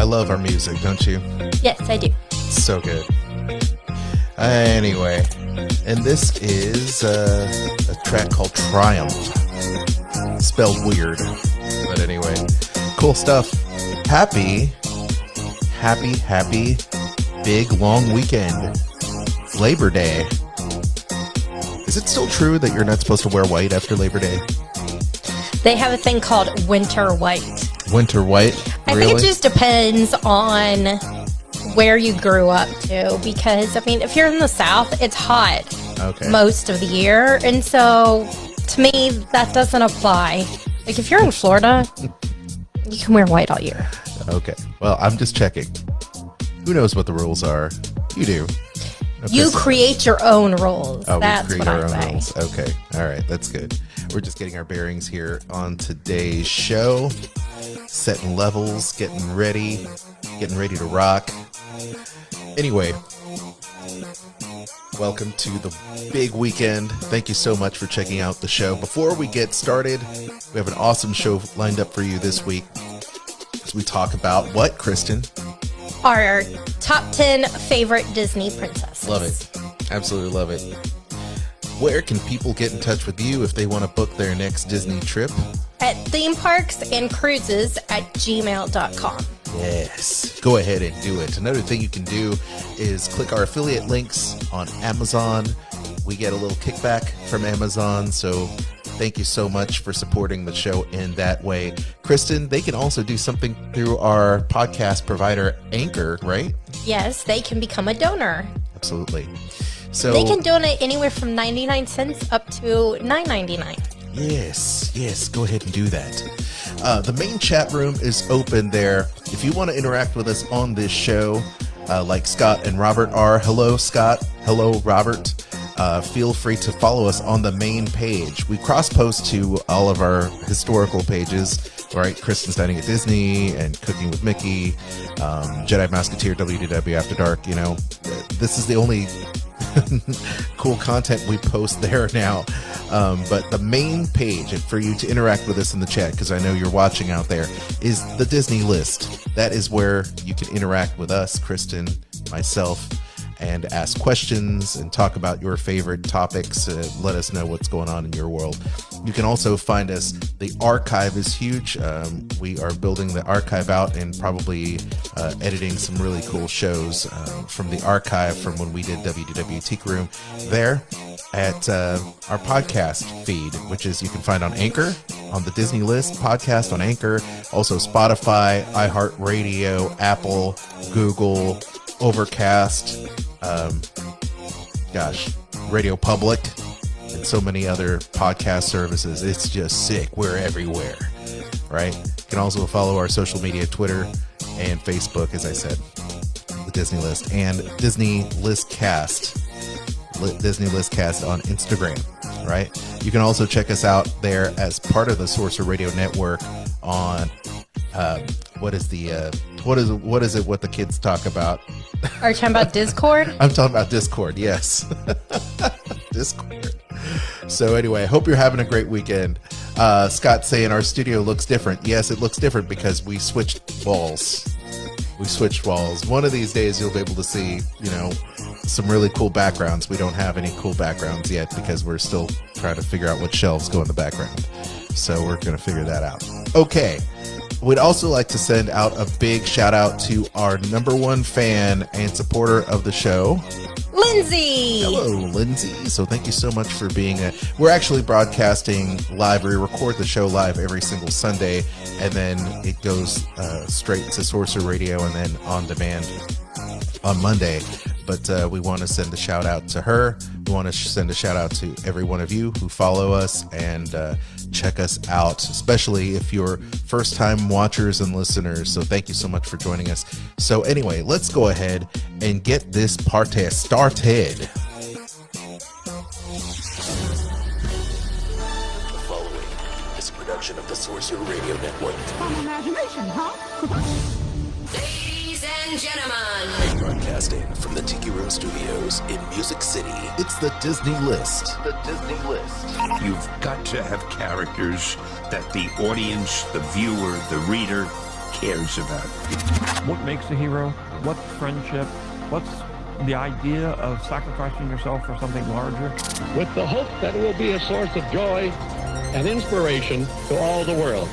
love our music, don't you? Yes, I do. So good. Anyway, and this is a track called Triumph. Spelled weird, but anyway, cool stuff. Happy big long weekend. Labor Day. Is it still true that you're not supposed to wear white after Labor Day? They have a thing called winter white. Winter white? Really? I think it just depends on where you grew up to, because I mean, if you're in the South, it's hot most of the year, and so to me that doesn't apply. Like if you're in Florida, you can wear white all year. Okay, well, I'm just checking. Who knows what the rules are? You do. Okay, you create your own rules. Oh, that's we create what our I own say. rules. Okay, all right, that's good. We're just getting our bearings here on today's show, setting levels, getting ready to rock. Anyway, welcome to the big weekend. Thank you so much for checking out the show. Before we get started, we have an awesome show lined up for you this week as we talk about what, Kristen? Our top 10 favorite Disney princesses. Love it. Absolutely love it. Where can people get in touch with you if they want to book their next Disney trip? At themeparksandcruises@gmail.com. Yes, go ahead and do it. Another thing you can do is click our affiliate links on Amazon. We get a little kickback from Amazon, so thank you so much for supporting the show in that way. Kristen, they can also do something through our podcast provider, Anchor, right? Yes, they can become a donor. Absolutely. So they can donate anywhere from 99 cents up to $9.99. Yes, go ahead and do that. The main chat room is open there. If you want to interact with us on this show, like Scott and Robert are, hello Scott, hello Robert, feel free to follow us on the main page. We cross-post to all of our historical pages, right? Kristen's Dining at Disney and Cooking with Mickey, Jedi Musketeer, WDW After Dark. You know, this is the only cool content we post there now, but the main page for you to interact with us in the chat, because I know you're watching out there, is the Disney list. That is where you can interact with us, Kristen, myself, and ask questions and talk about your favorite topics. Let us know what's going on in your world. You can also find us. The archive is huge. We are building the archive out and probably editing some really cool shows from the archive from when we did WDW Tiki Room there at our podcast feed, which is you can find on Anchor, on the Disney List podcast on Anchor, also Spotify, iHeartRadio, Apple, Google, Overcast, Radio Public, and so many other podcast services. It's just sick. We're everywhere, right? You can also follow our social media, Twitter and Facebook, as I said, the Disney List, and Disney List Cast on Instagram, right? You can also check us out there as part of the Sorcerer Radio Network on what is it what the kids talk about? Are you talking about Discord? I'm talking about Discord, yes. Discord. So anyway, I hope you're having a great weekend. Scott's saying our studio looks different. Yes, it looks different because we switched walls. One of these days you'll be able to see, some really cool backgrounds. We don't have any cool backgrounds yet because we're still trying to figure out what shelves go in the background. So we're going to figure that out. Okay. We'd also like to send out a big shout out to our number one fan and supporter of the show, Lindsay. Hello, Lindsay. So thank you so much for being we're actually broadcasting live. We record the show live every single Sunday, and then it goes straight to Sorcerer Radio and then on demand on Monday. But we want to send a shout out to her. We want to send a shout out to every one of you who follow us and check us out, especially if you're first time watchers and listeners. So thank you so much for joining us. So anyway, let's go ahead and get this party started. The following is a production of the Sorcerer Radio Network. Fun imagination, huh? Ladies and gentlemen, Broadcasting from the Tiki Room Studios in Music City, it's the Disney List. You've got to have characters that the audience, the viewer, the reader cares about. What makes a hero? What's friendship? What's the idea of sacrificing yourself for something larger? With the hope that it will be a source of joy and inspiration to all the world.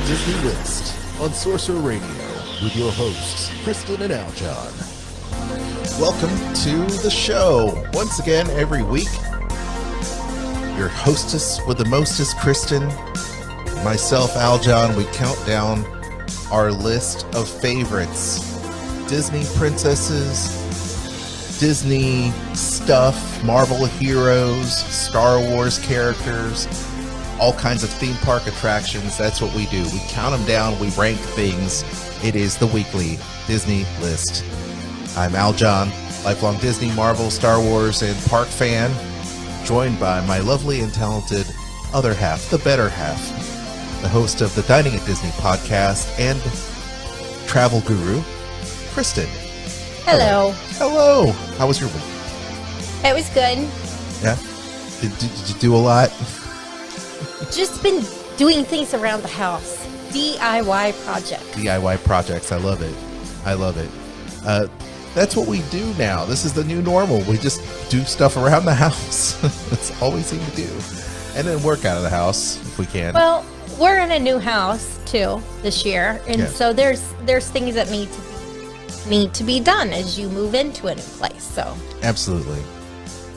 Disney List on Sorcerer Radio with your hosts, Kristen and Aljon. Welcome to the show. Once again, every week, your hostess with the mostest, Kristen, myself, Aljon, we count down our list of favorites. Disney princesses, Disney stuff, Marvel heroes, Star Wars characters, all kinds of theme park attractions. That's what we do. We count them down, we rank things. It is the weekly Disney List. I'm Aljon, lifelong Disney, Marvel, Star Wars, and park fan, joined by my lovely and talented other half, the better half, the host of the Dining at Disney podcast and travel guru, Kristen. Hello. Hello. How was your week? It was good. Yeah? Did you do a lot? Just been doing things around the house. DIY projects. DIY projects. I love it. I love it. That's what we do now. This is the new normal. We just do stuff around the house. That's all we seem to do. And then work out of the house if we can. Well, we're in a new house too this year. And so there's things that need to be done as you move into a new place. So absolutely.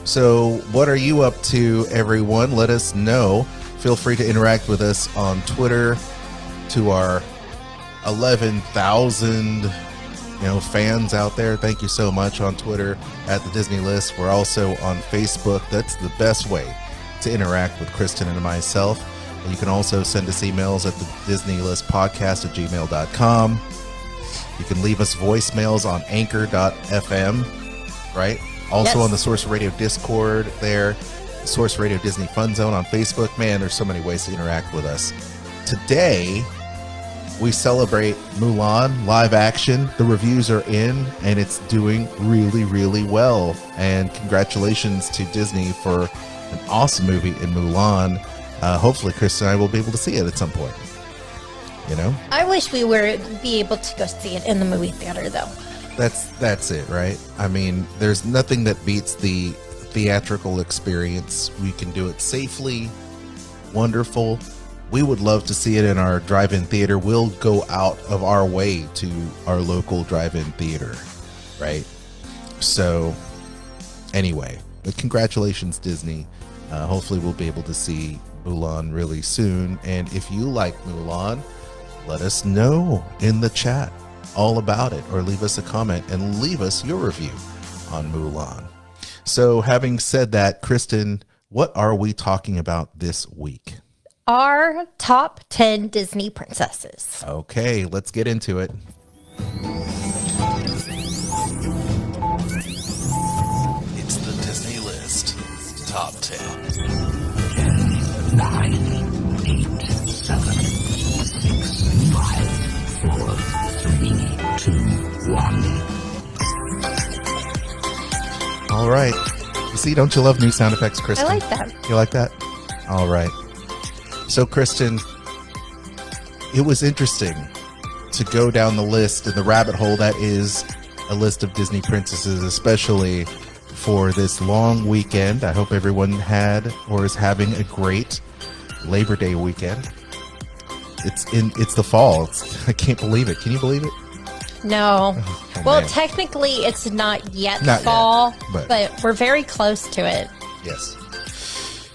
So what are you up to, everyone? Let us know. Feel free to interact with us on Twitter, to our 11,000 fans out there. Thank you so much on Twitter at the Disney List. We're also on Facebook. That's the best way to interact with Kristen and myself. And you can also send us emails at the Disney List podcast at gmail.com. You can leave us voicemails on anchor.fm, right? Also on the Source Radio Discord there, Source Radio Disney Fun Zone on Facebook. Man, there's so many ways to interact with us. Today, we celebrate Mulan live action. The reviews are in, and it's doing really, really well. And congratulations to Disney for an awesome movie in Mulan. Hopefully, Chris and I will be able to see it at some point. I wish we would be able to go see it in the movie theater, though. That's it, right? I mean, there's nothing that beats the theatrical experience. We can do it safely, wonderful. We would love to see it in our drive-in theater. We'll go out of our way to our local drive-in theater, right? So, anyway, congratulations, Disney. Hopefully we'll be able to see Mulan really soon. And if you like Mulan, let us know in the chat all about it, or leave us a comment and leave us your review on Mulan. So, having said that, Kristen, what are we talking about this week? Our top 10 Disney princesses. Okay, let's get into it. It's the Disney List Top 10. 9, 8, 7, 6, 5, 4, 3, 2, 1. All right. You see, don't you love new sound effects, Kristen? I like that. You like that? All right. So, Kristen, it was interesting to go down the list and the rabbit hole that is a list of Disney princesses, especially for this long weekend. I hope everyone had or is having a great Labor Day weekend. It's the fall. I can't believe it. Can you believe it? No. Oh, well, man. technically, it's not yet Not fall, yet, but we're very close to it. Yes.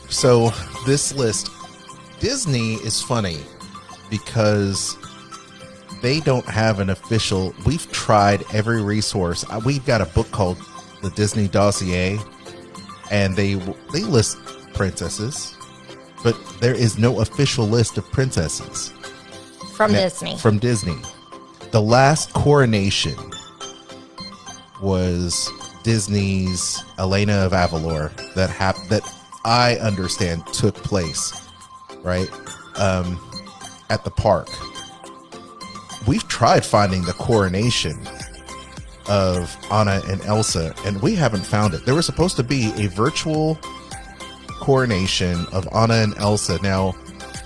So this list, Disney is funny because they don't have an official. We've tried every resource. We've got a book called The Disney Dossier, and they list princesses, but there is no official list of princesses From Disney. From Disney. The last coronation was Disney's Elena of Avalor that I understand took place, right, at the park. We've tried finding the coronation of Anna and Elsa, and we haven't found it. There was supposed to be a virtual coronation of Anna and Elsa. Now,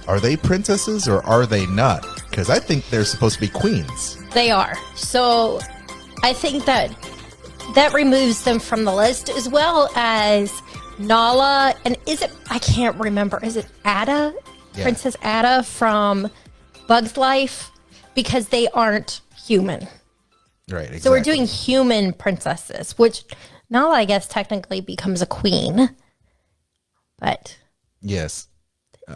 are they princesses or are they not? because I think they're supposed to be queens. They are. So I think that removes them from the list, as well as Nala, and I can't remember, is it Ada? Yeah. Princess Ada from Bug's Life, because they aren't human. Right, exactly. So we're doing human princesses, which Nala, I guess, technically becomes a queen. But yes,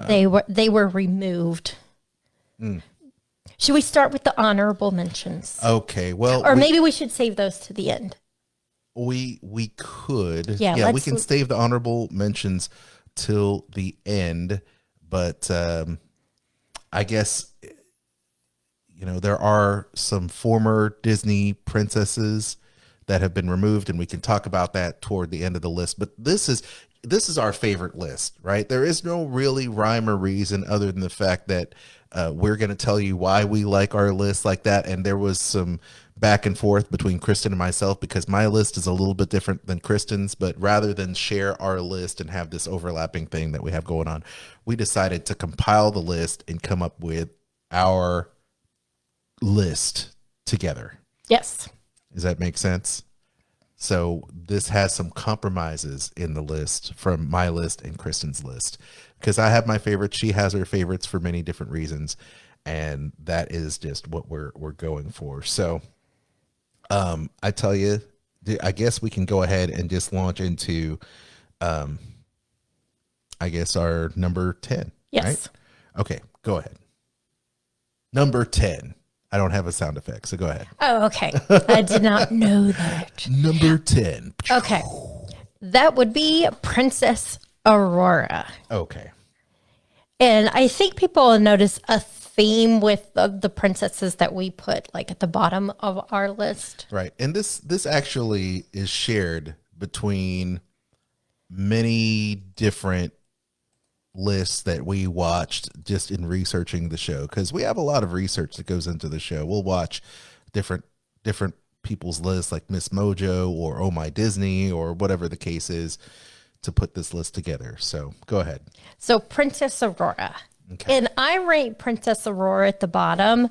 they were removed. Should we start with the honorable mentions? Okay, well, or maybe we should save those to the end. We could. Yeah, we can save the honorable mentions till the end, but I guess there are some former Disney princesses that have been removed, and we can talk about that toward the end of the list. But this is our favorite list, right? There is no really rhyme or reason other than the fact that we're going to tell you why we like our list like that. And there was some back and forth between Kristen and myself, because my list is a little bit different than Kristen's, but rather than share our list and have this overlapping thing that we have going on, we decided to compile the list and come up with our list together. Yes. Does that make sense? So this has some compromises in the list from my list and Kristen's list, because I have my favorites. She has her favorites for many different reasons. And that is just what we're going for. So I tell you, I guess we can go ahead and just launch into, I guess, our number 10. Yes. Right? Okay, go ahead. Number 10. I don't have a sound effect, so go ahead. Oh, okay. I did not know that. Number 10. Okay. That would be Princess Aurora. Okay. And I think people will notice a theme with the princesses that we put like at the bottom of our list. Right. And this actually is shared between many different lists that we watched just in researching the show, because we have a lot of research that goes into the show. We'll watch different people's lists, like Miss Mojo or Oh My Disney or whatever the case is, to put this list together. So go ahead. So Princess Aurora. Okay. And I rate Princess Aurora at the bottom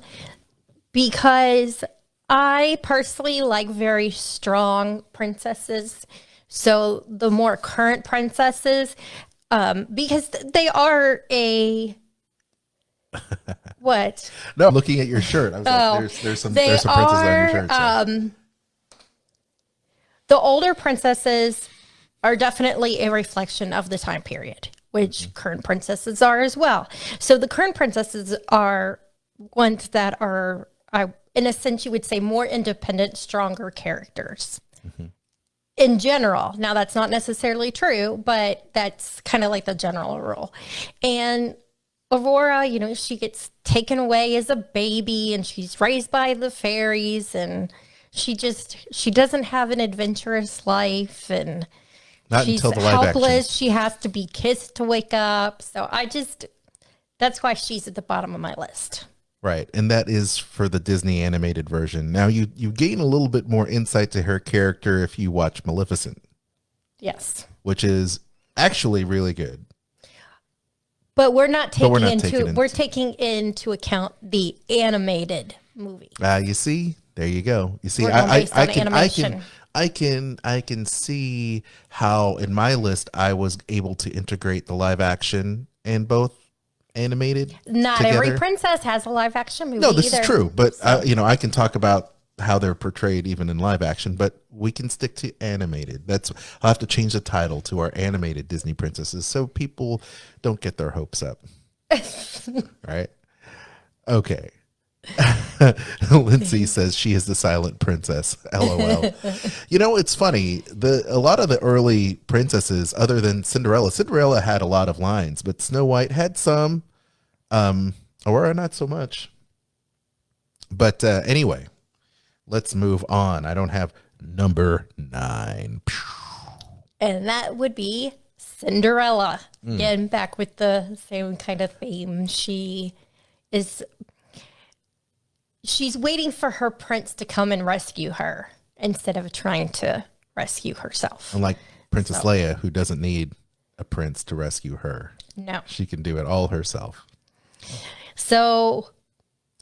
because I personally like very strong princesses. So the more current princesses, because they are a what? No, I'm looking at your shirt. I was like, there's some princesses on your shirt. So. The older princesses are definitely a reflection of the time period, which current princesses are as well. So the current princesses are ones that are, in a sense, you would say more independent, stronger characters. In general. Now, that's not necessarily true, but that's kind of like the general rule. And Aurora, she gets taken away as a baby and she's raised by the fairies, and she doesn't have an adventurous life, and not she's until the live helpless. action. She has to be kissed to wake up. So that's why she's at the bottom of my list. Right, and that is for the Disney animated version. Now, you gain a little bit more insight to her character if you watch Maleficent. Yes. Which is actually really good. But we're taking into account the animated movie. You see? There you go. You see, I can see how in my list I was able to integrate the live action and both animated Not together. Every princess has a live action movie. No, this either. is true, but I can talk about how they're portrayed even in live action, but we can stick to animated. I'll have to change the title to our animated Disney princesses so people don't get their hopes up. Right? Okay. Lindsay says she is the silent princess. LOL. It's funny. A lot of the early princesses, other than Cinderella had a lot of lines, but Snow White had some. Aurora, not so much. But anyway, let's move on. I don't have number 9. And that would be Cinderella. Again, back with the same kind of theme. She's waiting for her prince to come and rescue her instead of trying to rescue herself. Unlike Princess Leia, who doesn't need a prince to rescue her. No. She can do it all herself. So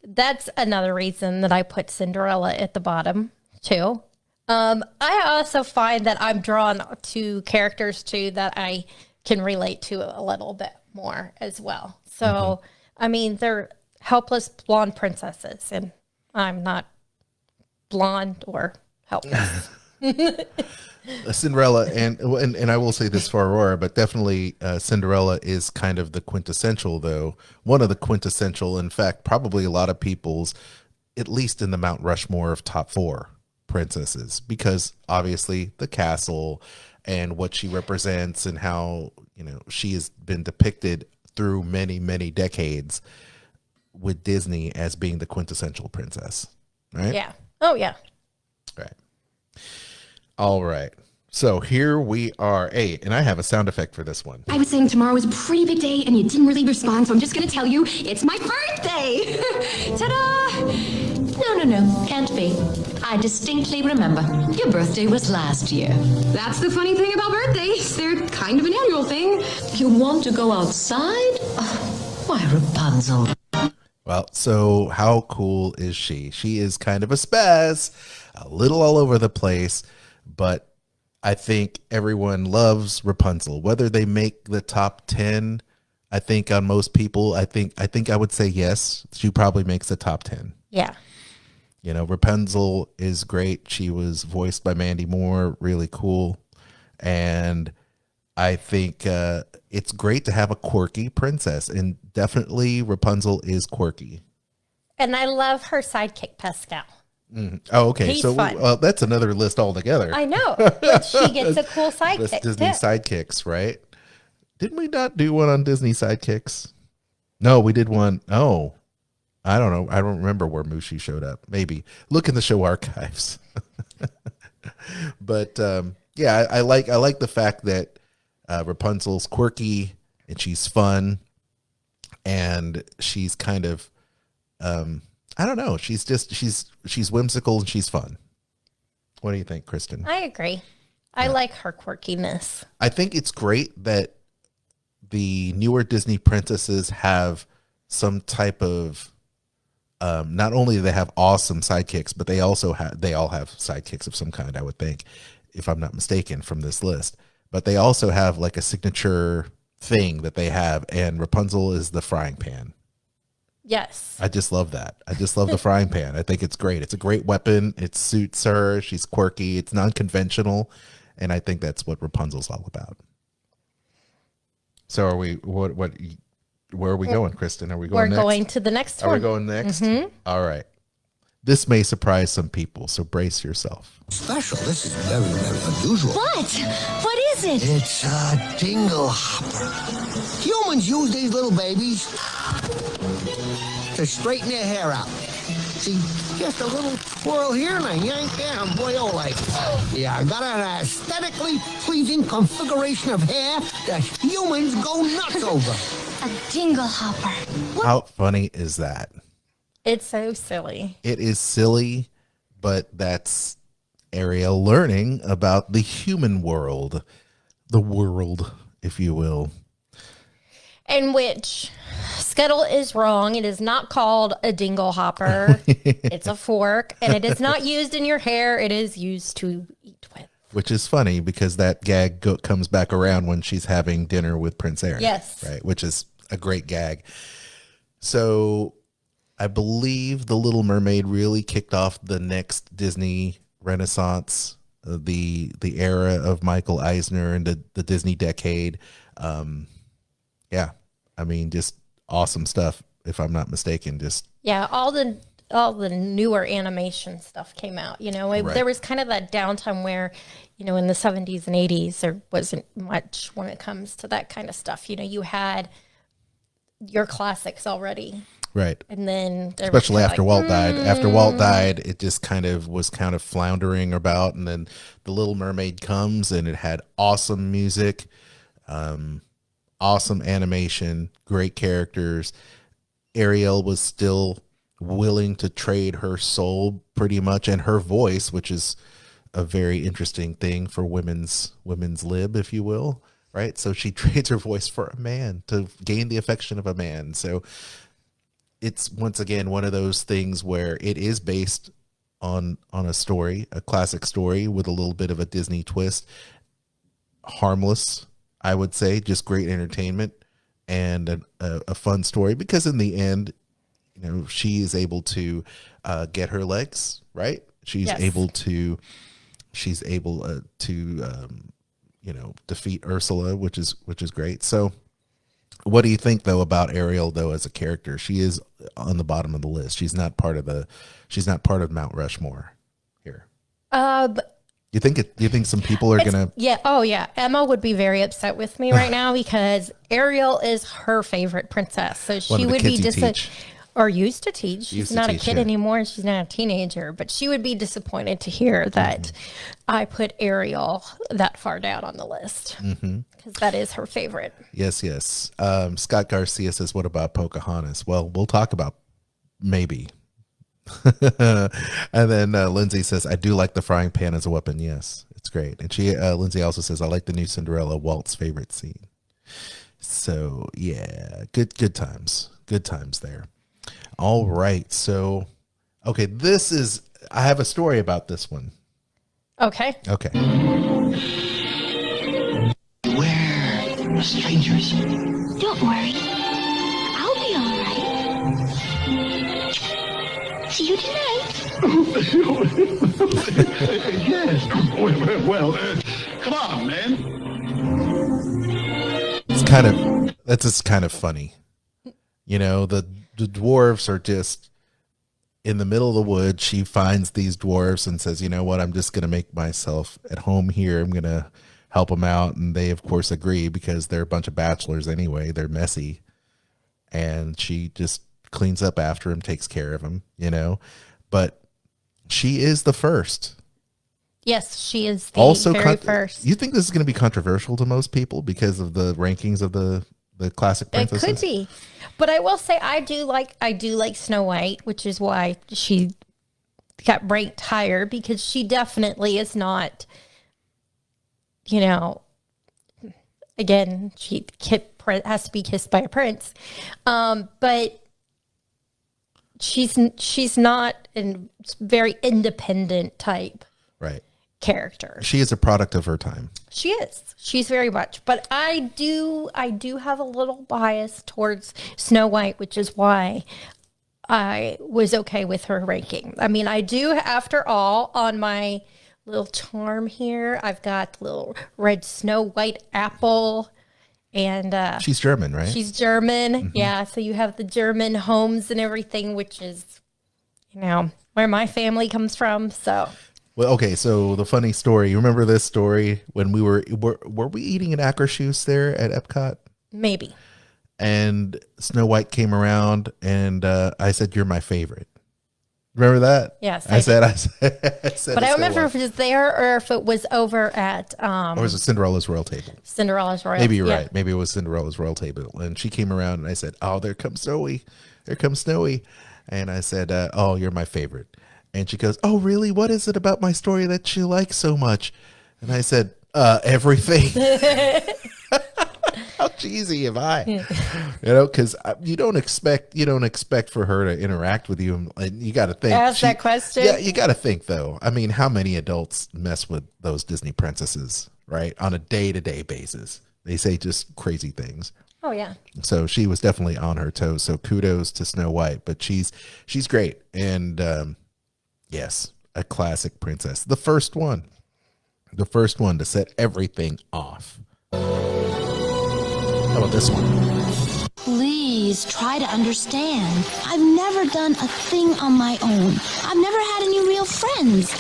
That's another reason that I put Cinderella at the bottom too. I also find that I'm drawn to characters too that I can relate to a little bit more as well. So, I mean, they're helpless blonde princesses, and I'm not blonde or helpless. Cinderella, and I will say this for Aurora, but definitely Cinderella is kind of the quintessential, though. One of the quintessential, in fact, probably a lot of people's, at least in the Mount Rushmore of top 4 princesses, because obviously the castle and what she represents and how, you know, she has been depicted through many, many decades with Disney as being the quintessential princess, right? Yeah. Oh, yeah. Right. All right. So here we are. Hey, and I have a sound effect for this one. I was saying tomorrow is a pretty big day and you didn't really respond, so I'm just going to tell you it's my birthday. Ta-da! No. Can't be. I distinctly remember. Your birthday was last year. That's the funny thing about birthdays. They're kind of an annual thing. You want to go outside? Oh, why, Rapunzel? Well, so how cool is she? She is kind of a spaz, a little all over the place, but I think everyone loves Rapunzel. Whether they make the top 10, I think on most people, I think I would say yes. She probably makes the top 10. Yeah. You know, Rapunzel is great. She was voiced by Mandy Moore, really cool. And I think it's great to have a quirky princess, and definitely Rapunzel is quirky. And I love her sidekick, Pascal. Oh, okay. He's so fun. that's another list altogether. I know, but she gets a cool sidekick. That's Disney too. sidekicks, right? Didn't we not do one on Disney sidekicks? No, we did one. Oh, I don't know. I don't remember where Mushi showed up. Maybe look in the show archives. But yeah, I like the fact that Rapunzel's quirky and she's fun, and she's kind of I don't know. She's whimsical and she's fun. What do you think, Kristen? I agree. I like her quirkiness. I think it's great that the newer Disney princesses have some type of not only do they have awesome sidekicks, but they all have sidekicks of some kind, I would think, if I'm not mistaken from this list. But they also have like a signature thing that they have, and Rapunzel is the frying pan. Yes. I just love that. I just love the frying pan. I think it's great. It's a great weapon. It suits her. She's quirky. It's non-conventional. And I think that's what Rapunzel's all about. So are we, where are we going, Kristen? Are we going next? We're going to the next one. Are we going next? Mm-hmm. All right. This may surprise some people, so brace yourself. Special. This is very, very unusual. What? What is it? It's a dingle hopper. Humans use these little babies to straighten their hair out. See, just a little twirl here and a yank there, and boy, oh, like, yeah, I got an aesthetically pleasing configuration of hair that humans go nuts over. A dingle hopper. What? How funny is that? It's so silly. It is silly, but that's Ariel learning about the human world, the world, if you will. In which Scuttle is wrong. It is not called a dingle hopper. It's a fork, and it is not used in your hair. It is used to eat with. Which is funny because that gag comes back around when she's having dinner with Prince Aaron. Yes. Right, which is a great gag. So I believe The Little Mermaid really kicked off the next Disney Renaissance, the era of Michael Eisner and the Disney decade. Yeah, I mean, just awesome stuff, if I'm not mistaken. All the newer animation stuff came out. You know, Right. There was kind of that downtime where, you know, in the 70s and 80s, there wasn't much when it comes to that kind of stuff. You know, you had your classics already. Right. And then especially after Walt died. After Walt died, it just kind of floundering about, and then The Little Mermaid comes and it had awesome music, awesome animation, great characters. Ariel was still willing to trade her soul pretty much, and her voice, which is a very interesting thing for women's lib, if you will, right? So she trades her voice for a man to gain the affection of a man. So it's once again one of those things where it is based on a story, a classic story with a little bit of a Disney twist. Harmless, I would say, just great entertainment and a fun story, because in the end, she is able to get her legs, right? She's able to defeat Ursula, which is great. So what do you think though about Ariel though as a character? She is on the bottom of the list. She's not part of Mount Rushmore here. You think some people are gonna? Yeah. Oh, yeah. Emma would be very upset with me right now because Ariel is her favorite princess. So she would be or used to teach. She's not a kid anymore. She's not a teenager, but she would be disappointed to hear that I put Ariel that far down on the list because that is her favorite. Yes. Scott Garcia says, "What about Pocahontas?" Well, we'll talk about maybe. And then Lindsay says, "I do like the frying pan as a weapon." Yes, it's great. And Lindsay also says, "I like the new Cinderella waltz favorite scene." So yeah, good times there. All right, so okay, I have a story about this one. Okay. We're strangers. Don't worry. I'll be all right. See you tonight. Yes. Well, come on, man. That's just kind of funny. The dwarves are just in the middle of the woods. She finds these dwarves and says, "You know what? I'm just going to make myself at home here. I'm going to help them out." And they, of course, agree because they're a bunch of bachelors anyway. They're messy. And she just cleans up after him, takes care of him, But she is the first. Yes, she is the very first. You think this is going to be controversial to most people because of the rankings of the classic princesses? It could be. But I will say I do like Snow White, which is why she got ranked higher, because she definitely is not, again, she has to be kissed by a prince. But she's not a very independent type. Right. Character. She is a product of her time. She is. She's very much. But I do have a little bias towards Snow White, which is why I was okay with her ranking. I mean, I do, after all, on my little charm here, I've got little red Snow White apple. And she's German, right? She's German. Mm-hmm. Yeah. So you have the German homes and everything, which is, where my family comes from. So. Well, okay, so the funny story, you remember this story when we were we eating at Akershus there at Epcot? Maybe. And Snow White came around and I said, "You're my favorite." Remember that? Yes. I said. But I don't remember if it was there or if it was over at... or was it Cinderella's Royal Table? Cinderella's Royal Table. Maybe you're right. Maybe it was Cinderella's Royal Table. And she came around and I said, "Oh, there comes Snowy. There comes Snowy." And I said, "Oh, you're my favorite." And she goes, "Oh, really? What is it about my story that you like so much?" And I said, "Everything." How cheesy am I? Because you don't expect for her to interact with you, and you got to think. Ask that question. Yeah, you got to think though. I mean, how many adults mess with those Disney princesses, right, on a day-to-day basis? They say just crazy things. Oh yeah. So she was definitely on her toes. So kudos to Snow White, but she's great, and yes, a classic princess. The first one to set everything off. How about this one? Please try to understand. I've never done a thing on my own. I've never had any real friends.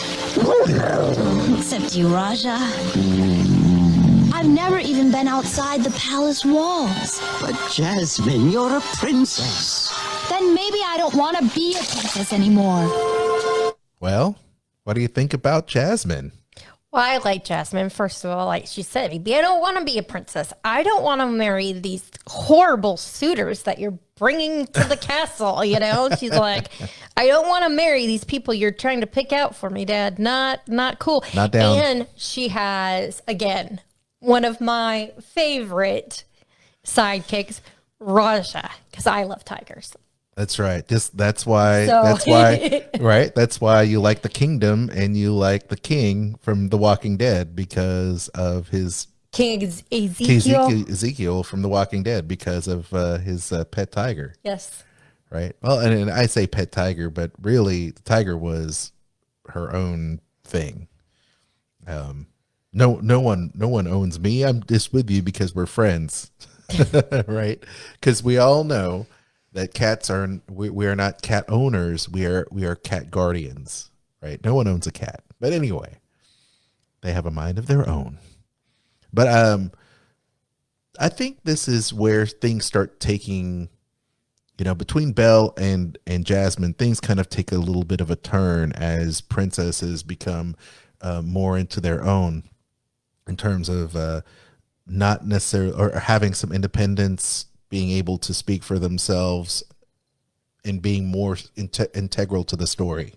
Except you, Raja. I've never even been outside the palace walls. But Jasmine, you're a princess. Then maybe I don't want to be a princess anymore. Well, what do you think about Jasmine? Well, I like Jasmine. First of all, like she said, maybe I don't want to be a princess. I don't want to marry these horrible suitors that you're bringing to the castle. She's like, I don't want to marry these people you're trying to pick out for me, Dad. Not cool. Not down. And she has, again, one of my favorite sidekicks, Raja, because I love tigers. That's right. That's why, right? That's why you like the kingdom and you like the king from The Walking Dead because of his King Ezekiel from The Walking Dead because of his pet tiger. Yes. Right. Well, and I say pet tiger, but really the tiger was her own thing. No one owns me. I'm just with you because we're friends. Right. Because we all know that cats we are not cat owners. We are cat guardians, right? No one owns a cat, but anyway, they have a mind of their own. But I think this is where things start taking, between Belle and Jasmine, things kind of take a little bit of a turn as princesses become more into their own in terms of not necessarily or having some independence, being able to speak for themselves and being more integral to the story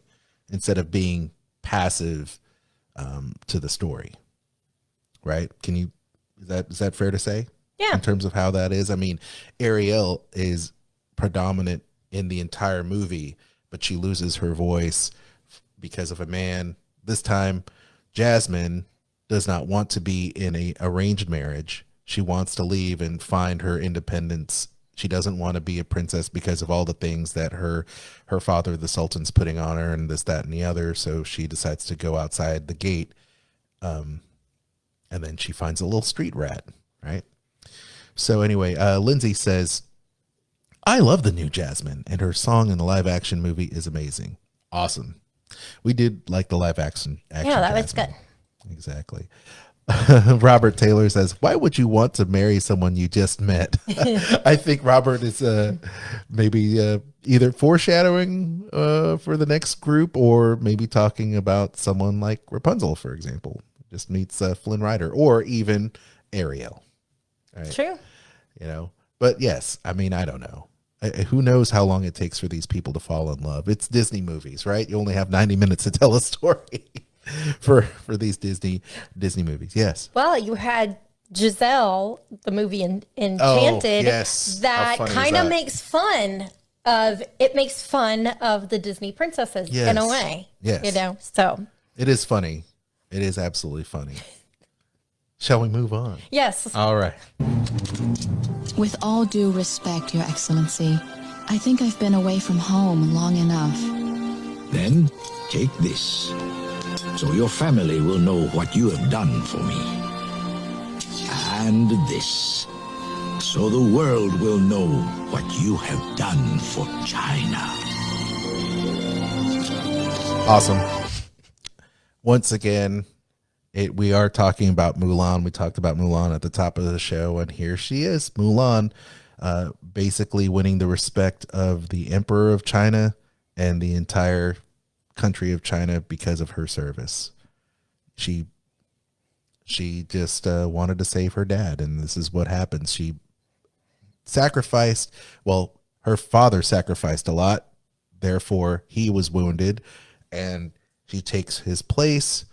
instead of being passive to the story. Right? Is that fair to say? Yeah. In terms of how that is. I mean, Ariel is predominant in the entire movie, but she loses her voice because of a man. This time, Jasmine does not want to be in a arranged marriage. She wants to leave and find her independence. She doesn't want to be a princess because of all the things that her father, the Sultan's putting on her and this, that, and the other. So she decides to go outside the gate. And then she finds a little street rat, right? So anyway, Lindsay says, I love the new Jasmine, and her song in the live action movie is amazing. Awesome. We did like the live action yeah, that Jasmine. was good. Exactly. Robert Taylor says, why would you want to marry someone you just met? I think Robert is maybe either foreshadowing for the next group or maybe talking about someone like Rapunzel, for example. Just meets Flynn Rider or even Ariel. Right? True. But yes, I mean, I don't know. Who knows how long it takes for these people to fall in love? It's Disney movies, right? You only have 90 minutes to tell a story for these Disney movies. Yes. Well, you had Giselle, the movie Enchanted, yes. that kind of makes fun of the Disney princesses in a way. Yes. So it is funny. It is absolutely funny. Shall we move on? Yes. All right. With all due respect, Your Excellency, I think I've been away from home long enough. Then take this, so your family will know what you have done for me. And this, so the world will know what you have done for China. Awesome. Once again, we are talking about Mulan. We talked about Mulan at the top of the show, and here she is, Mulan, basically winning the respect of the Emperor of China and the entire country of China because of her service. She just wanted to save her dad, and this is what happens. She sacrificed, well, her father sacrificed a lot, therefore he was wounded, and she takes his place.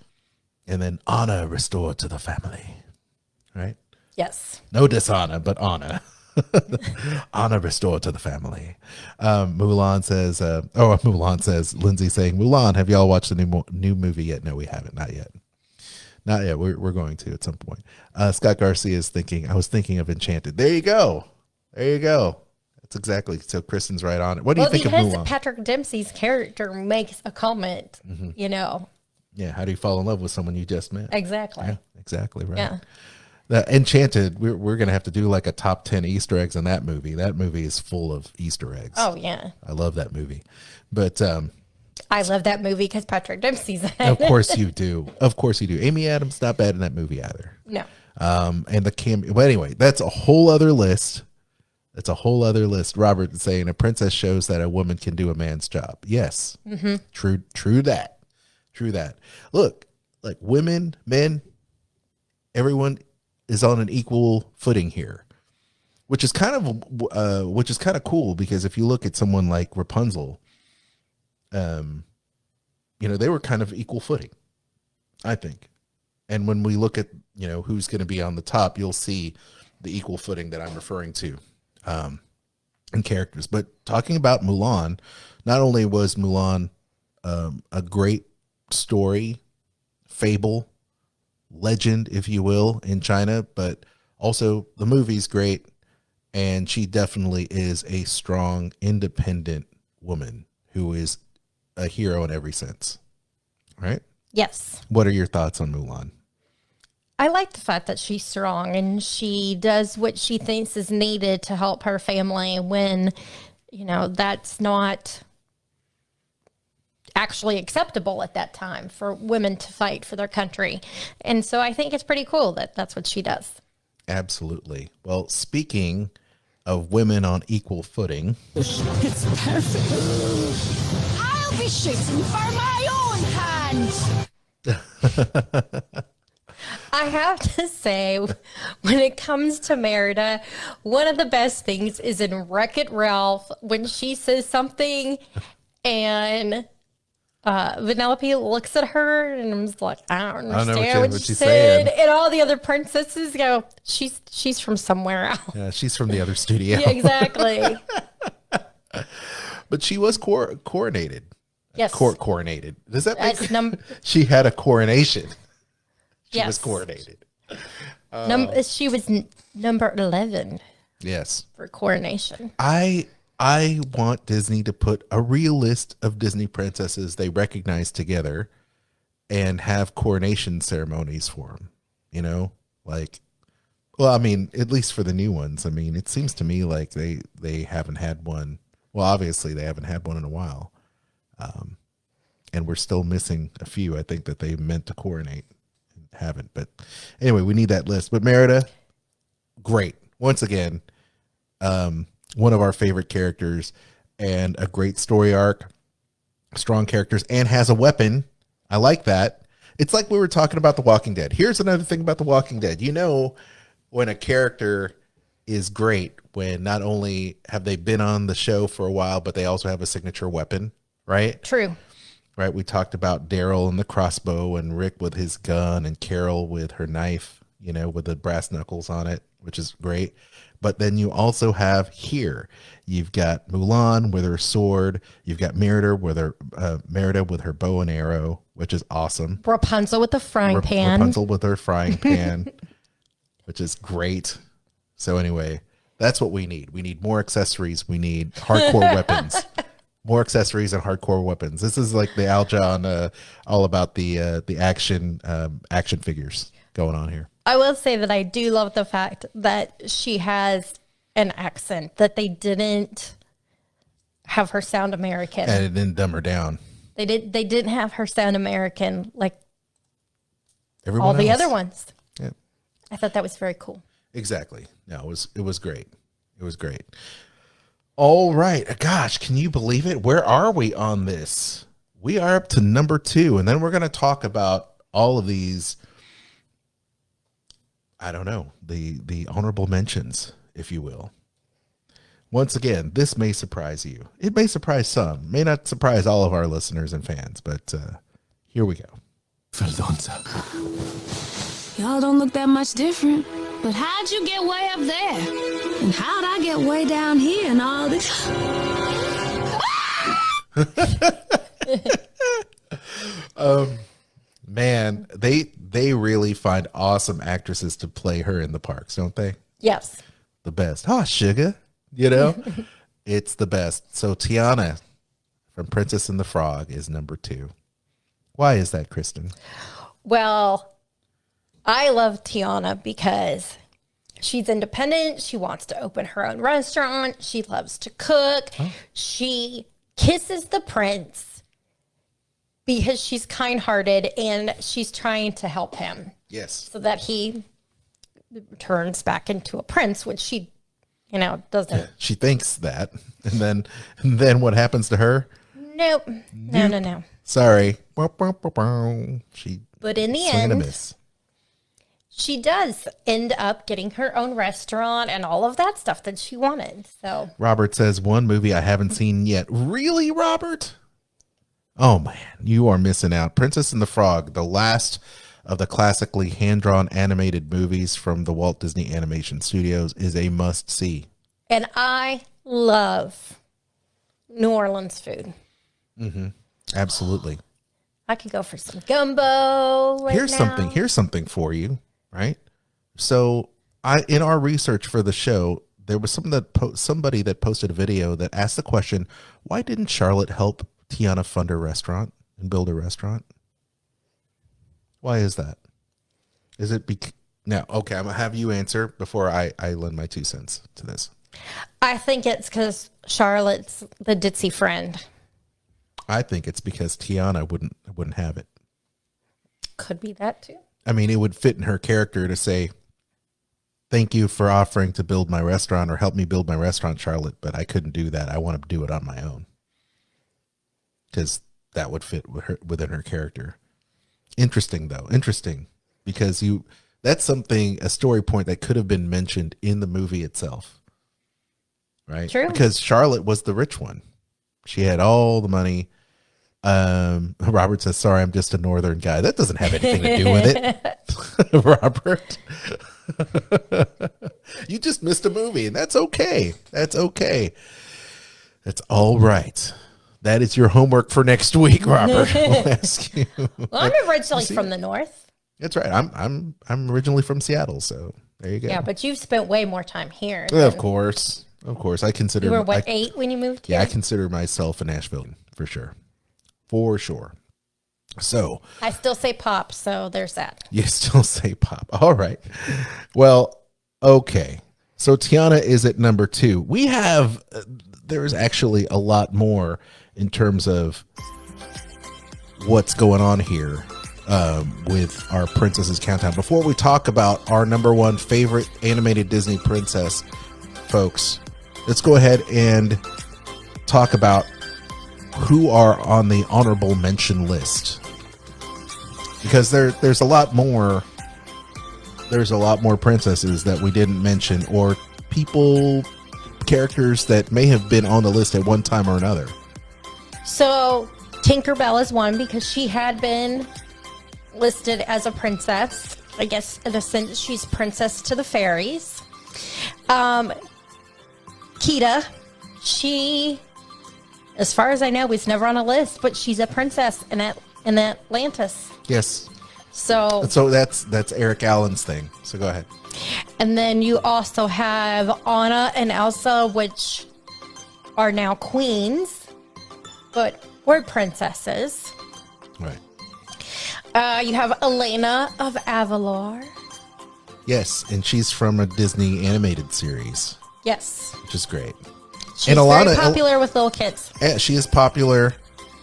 And then honor restored to the family, right? Yes. No dishonor, but honor. Honor restored to the family. Mulan says, Lindsay saying, Mulan, have y'all watched the new movie yet? No, we haven't. Not yet. Not yet. We're going to at some point. Scott Garcia is thinking, I was thinking of Enchanted. There you go. That's exactly. So Kristen's right on it. What do you think of Mulan? Because Patrick Dempsey's character makes a comment, Yeah, how do you fall in love with someone you just met? Exactly. Yeah, exactly right. Yeah. The Enchanted, we're going to have to do like a top 10 Easter eggs in that movie. That movie is full of Easter eggs. Oh, yeah. I love that movie. But I love that movie because Patrick Dempsey's in it. Of course you do. Of course you do. Amy Adams, not bad in that movie either. No. And the cameo. But anyway, that's a whole other list. Robert is saying a princess shows that a woman can do a man's job. Yes. Mm-hmm. True that. Look, like women, men, everyone is on an equal footing here, which is kind of cool because if you look at someone like Rapunzel, they were kind of equal footing, I think. And when we look at, who's going to be on the top, you'll see the equal footing that I'm referring to. and characters. But talking about Mulan, not only was Mulan a great story, fable, legend, if you will, in China, but also the movie's great, and she definitely is a strong, independent woman who is a hero in every sense. Right? Yes. What are your thoughts on Mulan? I like the fact that she's strong and she does what she thinks is needed to help her family when, that's not actually acceptable at that time for women to fight for their country. And so I think it's pretty cool that that's what she does. Absolutely. Well, speaking of women on equal footing. It's perfect. I'll be shooting for my own hands. I have to say, when it comes to Merida, one of the best things is in Wreck-It Ralph when she says something and Vanellope looks at her and I'm just like, I don't understand what she said. Saying. And all the other princesses go, she's from somewhere else. Yeah, she's from the other studio. Yeah, exactly. But she was coronated. Yes. Coronated. Does that make she had a coronation? She was coronated. She was number 11. Yes. For coronation. I want Disney to put a real list of Disney princesses they recognize together and have coronation ceremonies for them, well, I mean, at least for the new ones. I mean, it seems to me like they haven't had one. Well, obviously they haven't had one in a while. And we're still missing a few, I think, that they meant to coronate and haven't. But anyway, we need that list. But Merida, great. Once again, one of our favorite characters and a great story arc, strong characters, and has a weapon. I like that. It's like we were talking about The Walking Dead. Here's another thing about The Walking Dead. When a character is great, when not only have they been on the show for a while, but they also have a signature weapon, right? True. Right. We talked about Daryl and the crossbow and Rick with his gun and Carol with her knife, with the brass knuckles on it, which is great. But then you also have here, you've got Mulan with her sword. You've got Merida with her bow and arrow, which is awesome. Rapunzel with the frying pan. Rapunzel with her frying pan, which is great. So anyway, that's what we need. We need more accessories. We need hardcore weapons. More accessories and hardcore weapons. This is like the Aljon, all about the action figures going on here. I will say that I do love the fact that she has an accent, that they didn't have her sound American. And it didn't dumb her down. They didn't have her sound American like everyone all the else. other ones. Yeah. I thought that was very cool. Exactly. No, it was great. It was great. All right. Gosh, can you believe it? Where are we on this? We are up to number 2, and then we're going to talk about all of these, I don't know, the honorable mentions, if you will. Once again, this may surprise you. It may surprise some. May not surprise all of our listeners and fans, but here we go. Verdonza. Y'all don't look that much different. But how'd you get way up there? And how'd I get way down here and all this? Man, they really find awesome actresses to play her in the parks, don't they? Yes. The best. Oh, sugar. It's the best. So Tiana from Princess and the Frog is number 2. Why is that, Kristen? Well, I love Tiana because she's independent. She wants to open her own restaurant. She loves to cook. Oh. She kisses the prince because she's kind-hearted and she's trying to help him. Yes. So that he turns back into a prince, which she, doesn't. She thinks that. And then what happens to her? Nope. No. Sorry. But in the end, she does end up getting her own restaurant and all of that stuff that she wanted. So Robert says, one movie I haven't seen yet. Really, Robert? Oh, man, you are missing out. Princess and the Frog, the last of the classically hand-drawn animated movies from the Walt Disney Animation Studios, is a must-see. And I love New Orleans food. Mm-hmm. Absolutely. I could go for some gumbo right now. Here's something for you, right? So in our research for the show, there was somebody that posted a video that asked the question, why didn't Charlotte help Tiana fund her restaurant and build a restaurant? Why is that? Is it no, okay, I'm going to have you answer before I lend my 2 cents to this. I think it's because Charlotte's the ditzy friend. I think it's because Tiana wouldn't have it. Could be that too. I mean, it would fit in her character to say, thank you for offering to build my restaurant or help me build my restaurant, Charlotte, but I couldn't do that. I want to do it on my own. Because that would fit within her character. Interesting, though. Interesting. Because that's a story point that could have been mentioned in the movie itself. Right? True. Because Charlotte was the rich one. She had all the money. Robert says, sorry, I'm just a northern guy. That doesn't have anything to do with it. Robert. You just missed a movie, and that's okay. That's okay. That's all right. That is your homework for next week, Robert. I'll ask you. Well, I'm originally from the north. That's right. I'm originally from Seattle, so there you go. Yeah, but you've spent way more time here. Of course. I consider you were 8 when you moved here? Yeah, I consider myself a Nashville for sure. For sure. So I still say pop, so there's that. You still say pop. All right. Well, okay. So Tiana is at number 2. We have there's actually a lot more in terms of what's going on here with our Princesses Countdown. Before we talk about our number 1 favorite animated Disney princess, folks, let's go ahead and talk about who are on the honorable mention list. Because there's a lot more princesses that we didn't mention, or characters that may have been on the list at one time or another. So Tinkerbell is one because she had been listed as a princess. I guess in a sense she's princess to the fairies. Kita, she, as far as I know, was never on a list, but she's a princess in Atlantis. Yes. So that's Eric Allen's thing. So go ahead. And then you also have Anna and Elsa, which are now queens, but were princesses. Right. You have Elena of Avalor. Yes, and she's from a Disney animated series. Yes. Which is great. She's very popular with little kids. She is popular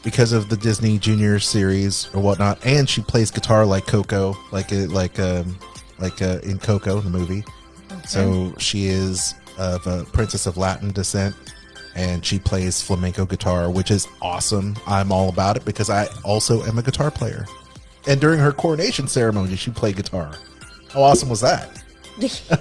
because of the Disney Junior series or whatnot, and she plays guitar like Coco, like in Coco, the movie. Okay. So she is of a princess of Latin descent, and she plays flamenco guitar, which is awesome. I'm all about it because I also am a guitar player. And during her coronation ceremony, she played guitar. How awesome was that?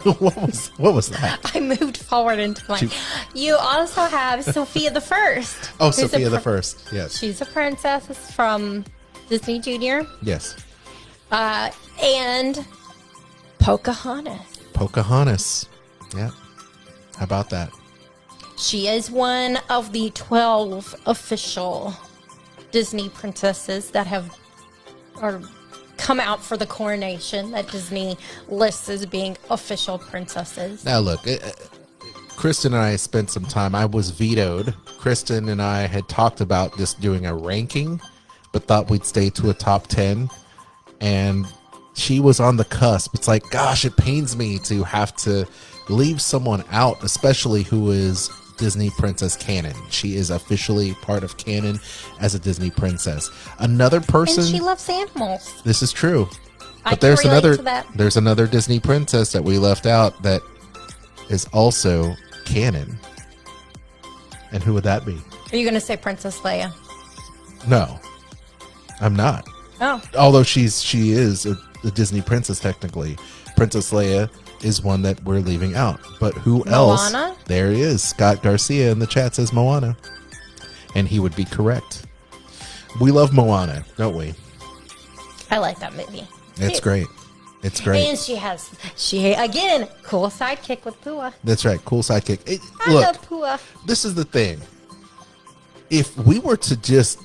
What was that? I moved forward into mine. You also have Sophia the First. Oh, Sophia the First. Yes. She's a princess from Disney Junior. Yes. And Pocahontas. Pocahontas. Yeah. How about that? She is one of the 12 official Disney princesses that have come out for the coronation that Disney lists as being official princesses. Now look, Kristen and I spent some time. I was vetoed. Kristen and I had talked about just doing a ranking, but thought we'd stay to a top 10. And she was on the cusp. It's like, gosh, it pains me to have to leave someone out, especially who is Disney princess canon. She is officially part of canon as a Disney princess. Another person, and she loves animals. This is true. But there's another Disney princess that we left out that is also canon. And who would that be? Are you going to say Princess Leia? No, I'm not. Oh, although she is a Disney princess technically. Princess Leia is one that we're leaving out. But who else? Moana? There he is. Scott Garcia in the chat says Moana. And he would be correct. We love Moana, don't we? I like that movie. It's great. It's great. And she again, cool sidekick with Pua. That's right. Cool sidekick. I love Pua. This is the thing. If we were to just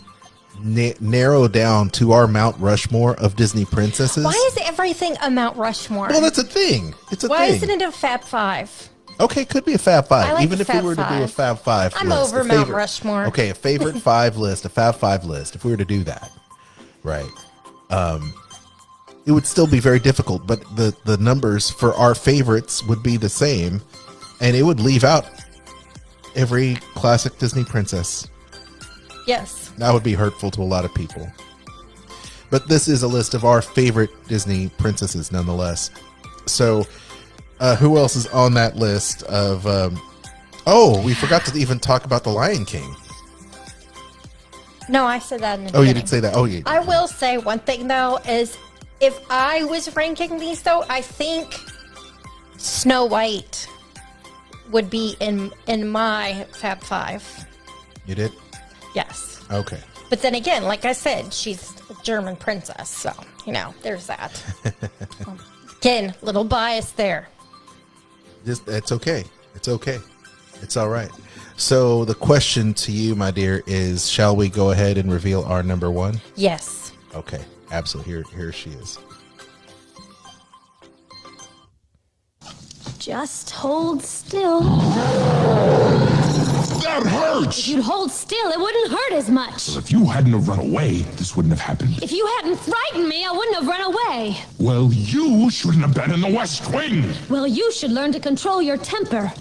narrow down to our Mount Rushmore of Disney princesses. Why is everything a Mount Rushmore? Well, that's a thing. It's a Why thing. isn't it a Fab Five? Okay, could be a Fab Five. Like even if we were to do a Fab Five I'm list. over Mount Rushmore. Okay, a favorite five list, a Fab Five list. If we were to do that, right? It would still be very difficult, but the numbers for our favorites would be the same, and it would leave out every classic Disney princess. Yes. That would be hurtful to a lot of people. But this is a list of our favorite Disney princesses nonetheless. So, who else is on that list of... we forgot to even talk about The Lion King. No, I said that in the beginning. You did say that? Oh, yeah. I will say one thing, though, is if I was ranking these, though, I think Snow White would be in my Fab Five. You did? Yes. Okay. But then again, like I said, she's a German princess, so, there's that. Again, little bias there. It's okay. It's okay. It's all right. So the question to you, my dear, is shall we go ahead and reveal our number one? Yes. Okay. Absolutely. Here she is. Just hold still. That hurts! If you'd hold still, it wouldn't hurt as much. Well, if you hadn't have run away, this wouldn't have happened. If you hadn't frightened me, I wouldn't have run away. Well, you shouldn't have been in the West Wing. Well, you should learn to control your temper.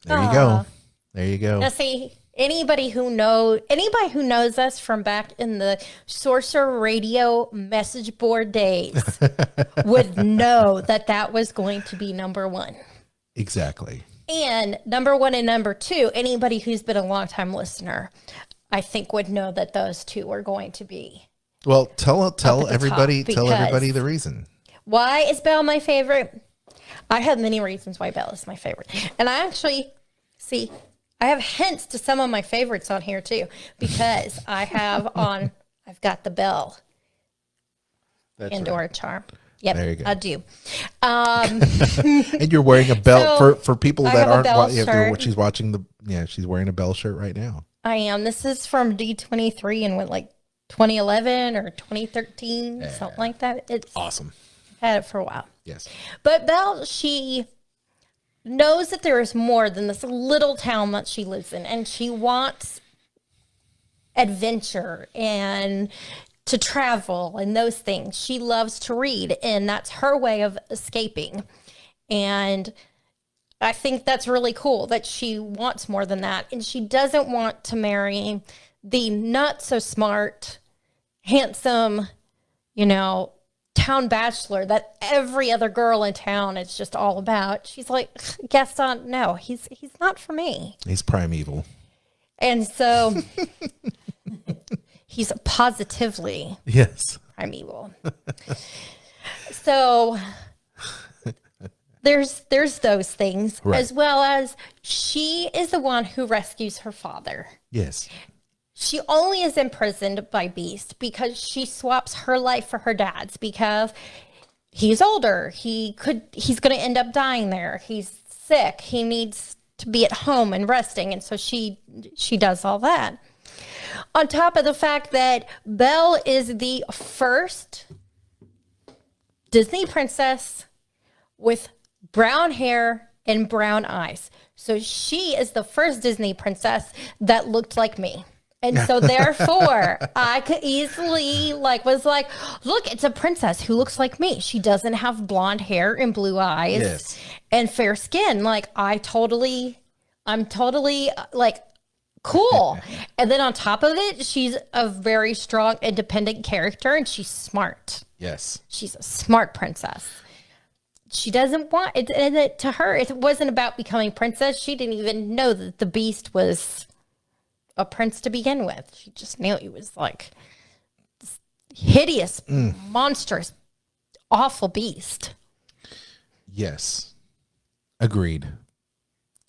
There you go. There you go. Now, see, anybody who knows us from back in the Sorcerer Radio message board days would know that was going to be number one. Exactly. And number one and number two, anybody who's been a long-time listener, I think would know that those two are going to be. Well, tell everybody the reason. Why is Belle my favorite? I have many reasons why Belle is my favorite. And I actually, I have hints to some of my favorites on here too, because I've got the Belle Pandora charm. Yep, there you go. I do. And you're wearing a Belle for people that aren't. She's watching she's wearing a Belle shirt right now. I am. This is from D23 and like 2011 or 2013, something like that. It's awesome. I've had it for a while. Yes. But Belle, she knows that there is more than this little town that she lives in, and she wants adventure and to travel and those things. She loves to read, and that's her way of escaping. And I think that's really cool that she wants more than that. And she doesn't want to marry the not so smart, handsome, town bachelor that every other girl in town is just all about. She's like, Gaston, no, he's not for me. He's primeval. And so he's positively primeval. So there's those things, right, as well as she is the one who rescues her father. Yes. She only is imprisoned by Beast because she swaps her life for her dad's, because he's older. He's going to end up dying there. He's sick. He needs to be at home and resting. And so she does all that. On top of the fact that Belle is the first Disney princess with brown hair and brown eyes. So she is the first Disney princess that looked like me. And so therefore, I could easily look, it's a princess who looks like me. She doesn't have blonde hair and blue eyes and fair skin. I'm totally cool. And then on top of it, she's a very strong, independent character, and she's smart. Yes. She's a smart princess. She doesn't want it. And to her, it wasn't about becoming princess. She didn't even know that the Beast was a prince to begin with. She just knew he was like this hideous, monstrous, awful beast. Yes. Agreed.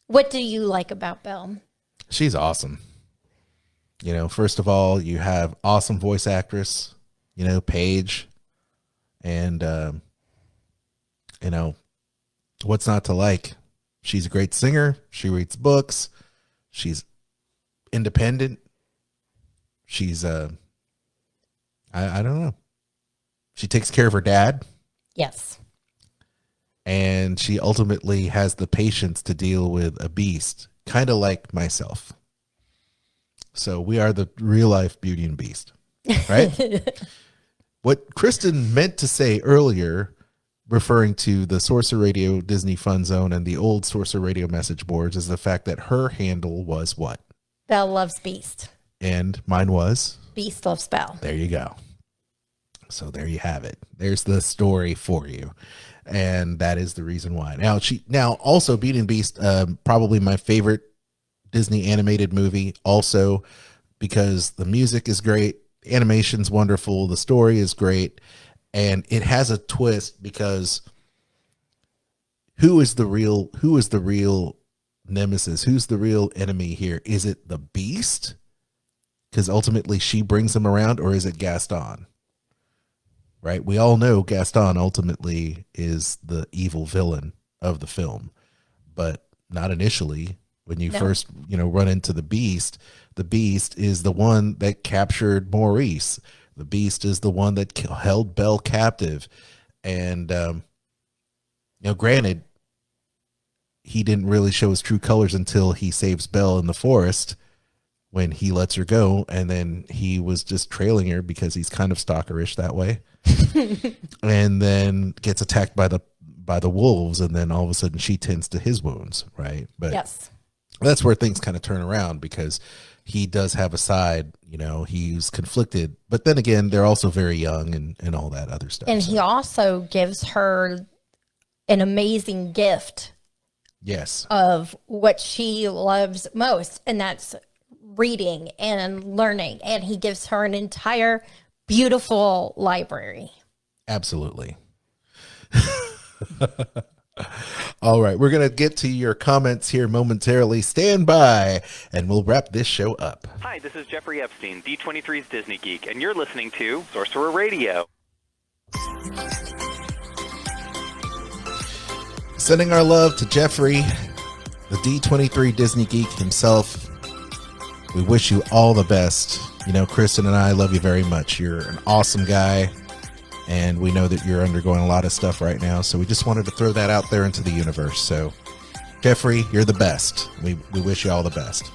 What do you like about Belle? She's awesome. First of all, you have awesome voice actress. Paige. And, what's not to like? She's a great singer. She reads books. She's independent. She's, I don't know. She takes care of her dad. Yes. And she ultimately has the patience to deal with a beast, kind of like myself. So we are the real life Beauty and Beast, right? What Kristen meant to say earlier, referring to the Sorcerer Radio Disney Fun Zone and the old Sorcerer Radio message boards, is the fact that her handle was what? Belle loves Beast. And mine was? Beast loves Belle. There you go. So there you have it. There's the story for you. And that is the reason why. Now also Beauty and Beast, probably my favorite Disney animated movie, also because the music is great, the animation's wonderful, the story is great, and it has a twist because who is the real nemesis? Who's the real enemy here? Is it the Beast? Because ultimately she brings him around, or is it Gaston? Right? We all know Gaston ultimately is the evil villain of the film, but not initially. When you first, run into the Beast is the one that captured Maurice. The Beast is the one that held Belle captive. And, granted, he didn't really show his true colors until he saves Belle in the forest when he lets her go. And then he was just trailing her because he's kind of stalkerish that way. And then gets attacked by the wolves. And then all of a sudden she tends to his wounds. Right. But yes. That's where things kind of turn around because he does have a side, he's conflicted, but then again, they're also very young and all that other stuff. And he also gives her an amazing gift. Yes. Of what she loves most. And that's reading and learning. And he gives her an entire beautiful library. Absolutely. All right, we're going to get to your comments here momentarily. Stand by, and we'll wrap this show up. Hi, this is Jeffrey Epstein, D23's Disney Geek, and you're listening to Sorcerer Radio. Sending our love to Jeffrey, the D23 Disney Geek himself. We wish you all the best. Kristen and I love you very much. You're an awesome guy. And we know that you're undergoing a lot of stuff right now. So we just wanted to throw that out there into the universe. So, Jeffrey, you're the best. We wish you all the best.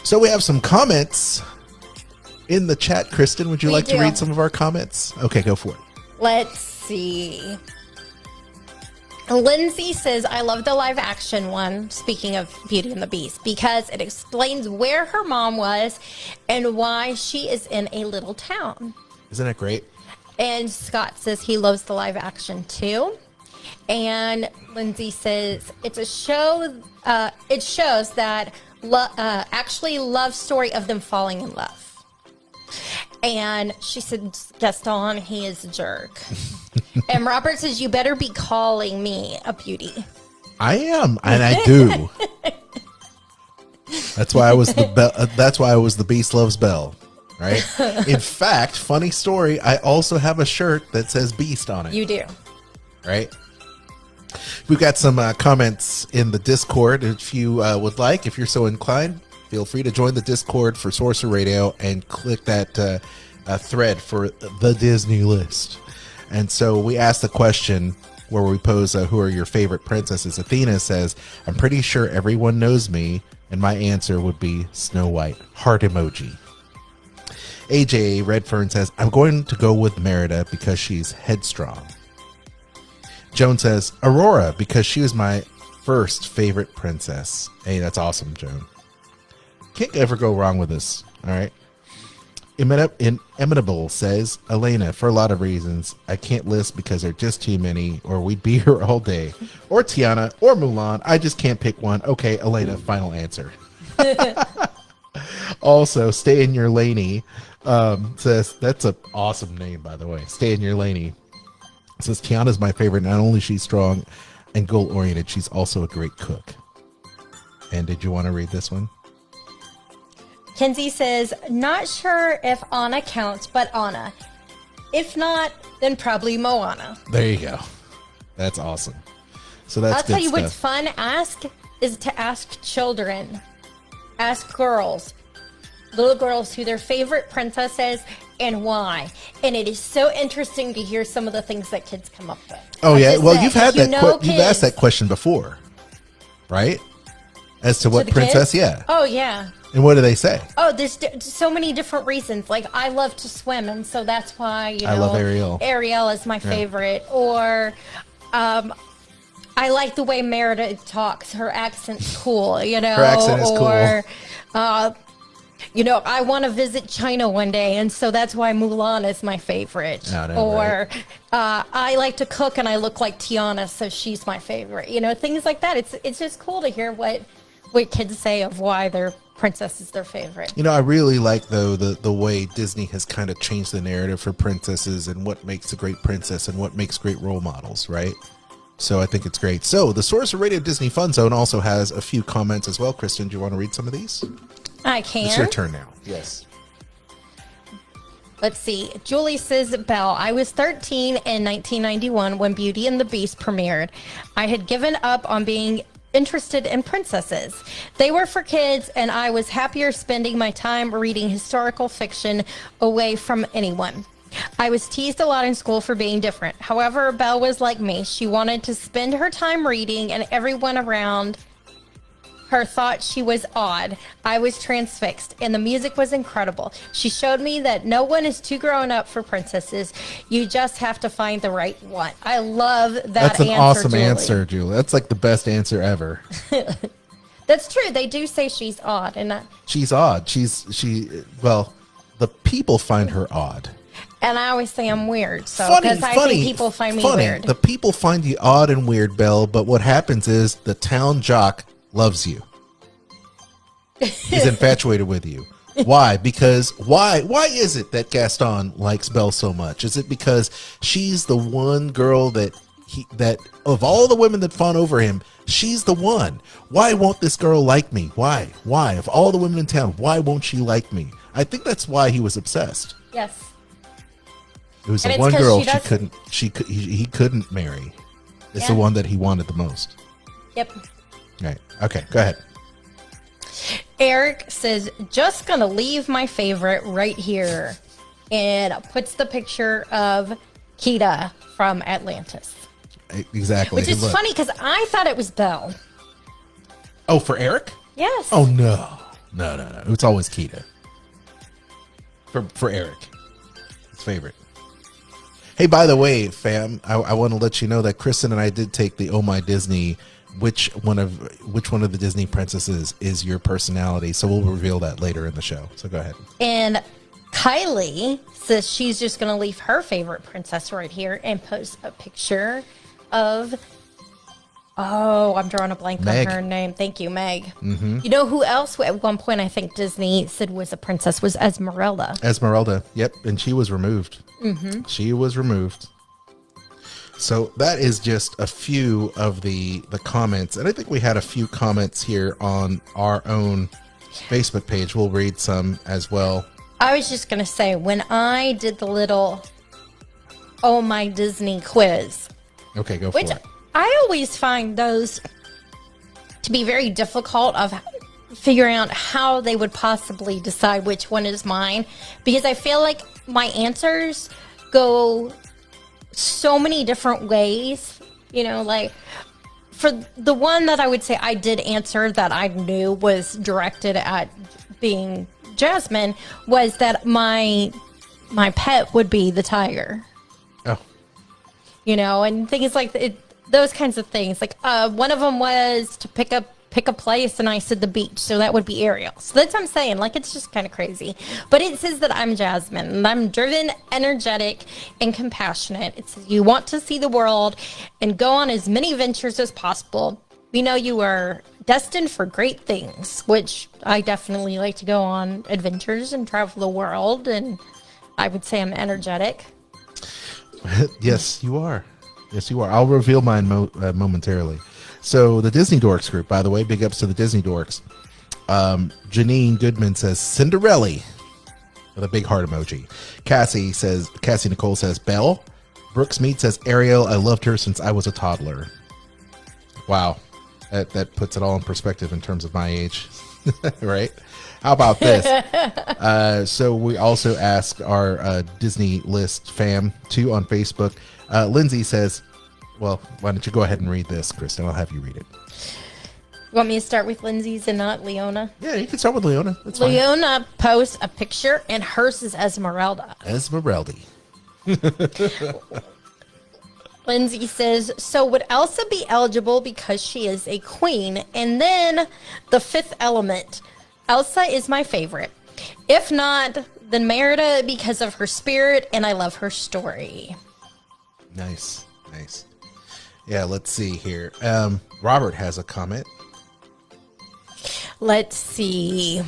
So we have some comments in the chat. Kristen, would you like to read some of our comments? Okay, go for it. Let's see. Lindsay says, I love the live action one, speaking of Beauty and the Beast, because it explains where her mom was and why she is in a little town. Isn't that great? And Scott says he loves the live action too. And Lindsay says it's a show. It shows that actually love story of them falling in love. And she said Gaston, he is a jerk. And Robert says you better be calling me a beauty. I am, and I do. That's why I was the Beast Loves Belle. Right. In fact, funny story, I also have a shirt that says Beast on it. You do. Right. We've got some comments in the Discord. If you would like, if you're so inclined, feel free to join the Discord for Sorcerer Radio and click that thread for the Disney list. And so we asked the question where we pose, who are your favorite princesses? Athena says, I'm pretty sure everyone knows me. And my answer would be Snow White. Heart emoji. AJ Redfern says, I'm going to go with Merida because she's headstrong. Joan says, Aurora because she was my first favorite princess. Hey, that's awesome, Joan. Can't ever go wrong with this. All right. Imitable says, Elena, for a lot of reasons. I can't list because there are just too many, or we'd be here all day. Or Tiana, or Mulan. I just can't pick one. Okay, Elena, final answer. Also, Stay in Your Laney says, that's an awesome name, by the way. Stay in Your Laney. Says, Tiana's my favorite. Not only she's strong and goal-oriented, she's also a great cook. And did you want to read this one? Kenzie says, not sure if Anna counts, but Anna. If not, then probably Moana. There you go. That's awesome. So that's I'll tell you stuff. what's fun is to ask children, ask girls, little girls, who their favorite princess is and why. And it is so interesting to hear some of the things that kids come up with. Oh yeah, well you've had that. You've asked that question before, right? As to what princess? Kids? Yeah. Oh yeah. And what do they say? Oh, there's so many different reasons. Like, I love to swim, and so that's why, I love Ariel. Ariel is my favorite. Or, I like the way Merida talks. Her accent's cool, Her accent is cool. I want to visit China one day, and so that's why Mulan is my favorite. Right. I like to cook, and I look like Tiana, so she's my favorite. Things like that. It's just cool to hear what kids say of why their princess is their favorite. I really like, though, the way Disney has kind of changed the narrative for princesses and what makes a great princess and what makes great role models, right? So I think it's great. So the Sorcerer Radio Disney Fun Zone also has a few comments as well. Kristen, do you want to read some of these? I can. It's your turn now. Yes. Let's see. Julie says, Belle, I was 13 in 1991 when Beauty and the Beast premiered. I had given up on being interested in princesses. They were for kids, and I was happier spending my time reading historical fiction away from anyone. I was teased a lot in school for being different. However, Belle was like me. She wanted to spend her time reading, and everyone around her thought she was odd. I was transfixed, and the music was incredible. She showed me that no one is too grown up for princesses. You just have to find the right one. I love that answer, That's an awesome Julie. answer, Julie. That's like the best answer ever. That's true. They do say she's odd, and She's odd. Well, the people find her odd. and I always say I'm weird. So because I think people find me weird. The people find you odd and weird, Belle. But what happens is the town jock loves you. He's infatuated with you. Why? Because why is it that Gaston likes Belle so much? Is it because she's the one girl that of all the women that fawn over him, she's the one? Why won't this girl like me? Why? Of all the women in town, why won't she like me? I think that's why he was obsessed. Yes. It was the one girl he couldn't marry. It's the one that he wanted the most. Yep. Right. Okay, go ahead. Eric says, just gonna leave my favorite right here, and puts the picture of Kita from Atlantis. Exactly. Which is funny because I thought it was Belle. Oh, for Eric? Yes. Oh, no. It's always Kita. For Eric. His favorite. Hey, by the way, fam, I want to let you know that Kristen and I did take the Oh My Disney. Which one of the Disney princesses is your personality? So we'll reveal that later in the show. So go ahead. And Kylie says she's just going to leave her favorite princess right here and post a picture of, I'm drawing a blank Meg. on her name. Thank you, Meg. Mm-hmm. You know who else at one point I think Disney said was a princess was Esmeralda. Esmeralda, yep. And she was removed. Mm-hmm. She was removed. So that is just a few of the comments. And I think we had a few comments here on our own Facebook page. We'll read some as well. I was just going to say, when I did the little Oh My Disney quiz. Okay, go for it. I always find those to be very difficult of figuring out how they would possibly decide which one is mine. Because I feel like my answers go so many different ways, like for the one that I would say I did answer that I knew was directed at being Jasmine was that my pet would be the tiger. Oh. And things like those kinds of things. Like one of them was to pick a place, and I said the beach, so that would be Ariel. So that's what I'm saying. Like, it's just kind of crazy. But it says that I'm Jasmine, and I'm driven, energetic, and compassionate. It says you want to see the world and go on as many ventures as possible. We know you are destined for great things, which I definitely like to go on adventures and travel the world, and I would say I'm energetic. Yes, you are. I'll reveal mine momentarily. So the Disney Dorks group, by the way, big ups to the Disney Dorks. Janine Goodman says Cinderella. with a big heart emoji. Cassie Nicole says, Belle. Brooks Mead says, Ariel, I loved her since I was a toddler. Wow. That puts it all in perspective in terms of my age. Right? How about this? So we also asked our Disney List fam too on Facebook. Lindsay says, well, why don't you go ahead and read this, Kristen? I'll have you read it. You want me to start with Lindsay's and not Leona? Yeah, you can start with Leona. That's fine. Leona posts a picture, and hers is Esmeralda. Esmeralda. Lindsay says, so would Elsa be eligible because she is a queen? And then the fifth element. Elsa is my favorite. If not, then Merida because of her spirit, and I love her story. Nice. Yeah, let's see here. Robert has a comment. Let's see.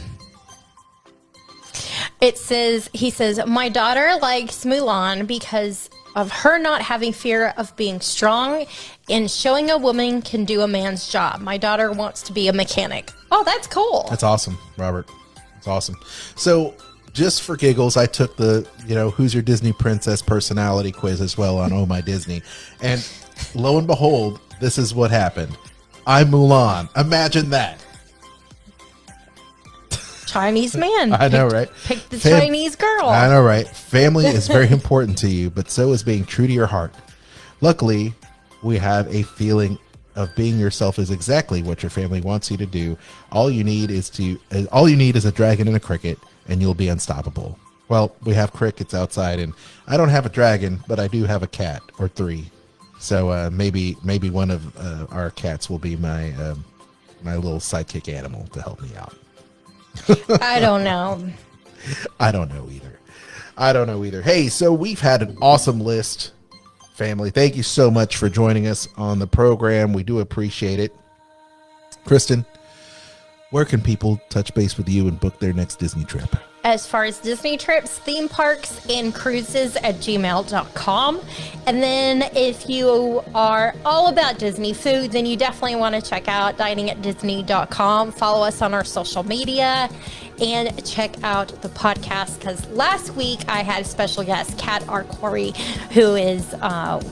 He says, my daughter likes Mulan because of her not having fear of being strong and showing a woman can do a man's job. My daughter wants to be a mechanic. Oh, that's cool. That's awesome, Robert. That's awesome. So just for giggles, I took the, who's your Disney princess personality quiz as well on Oh My Disney. And lo and behold, this is what happened. I'm Mulan. Imagine that. Chinese man. I know, right? Pick the Chinese girl. I know, right? Family is very important to you, but so is being true to your heart. Luckily, we have a feeling of being yourself is exactly what your family wants you to do. All you need is a dragon and a cricket, and you'll be unstoppable. Well, we have crickets outside, and I don't have a dragon, but I do have a cat or three. So maybe one of our cats will be my my little sidekick animal to help me out. I don't know. I don't know either. Hey, so we've had an awesome list, family. Thank you so much for joining us on the program. We do appreciate it. Kristen, where can people touch base with you and book their next Disney trip? As far as Disney trips, theme parks, and cruises at gmail.com. And then if you are all about Disney food, then you definitely want to check out diningatdisney.com. Follow us on our social media and check out the podcast, because last week I had a special guest, Kat Arkwari, who is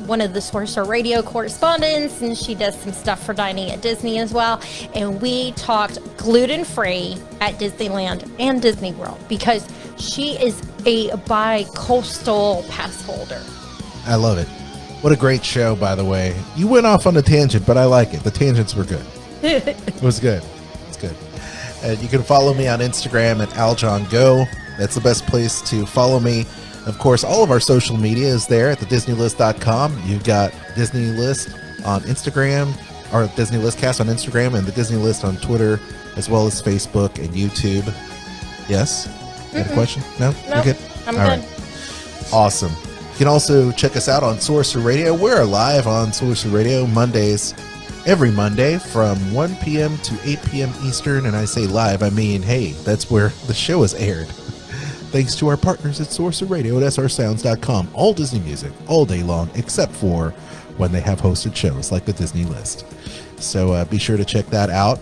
one of the Sorcerer Radio correspondents, and she does some stuff for Dining at Disney as well. And we talked gluten-free at Disneyland and Disney World, because she is a bi-coastal pass holder. I love it. What a great show, by the way. You went off on a tangent, but I like it. The tangents were good. It was good. It's good. And you can follow me on Instagram at AljonGo. That's the best place to follow me. Of course, all of our social media is there at thedisneylist.com. You've got Disney List on Instagram, or Disney Listcast on Instagram, and the Disney List on Twitter, as well as Facebook and YouTube. Yes? You got a question? No? Nope. You're good? I'm all good. Right. Awesome. You can also check us out on Sorcerer Radio. We're live on Sorcerer Radio Mondays, every Monday from 1 p.m. to 8 p.m. Eastern. And I say live, I mean, hey, that's where the show is aired. Thanks to our partners at Sorcerer Radio at srsounds.com. All Disney music, all day long, except for when they have hosted shows like the Disney List. So be sure to check that out.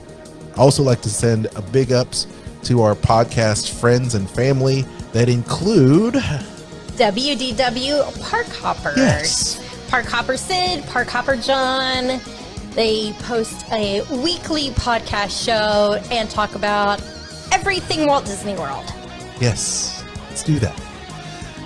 I also like to send a big ups to our podcast friends and family that include WDW Park Hoppers. Yes. Park Hopper Sid, Park Hopper John. They post a weekly podcast show and talk about everything Walt Disney World. Yes, let's do that.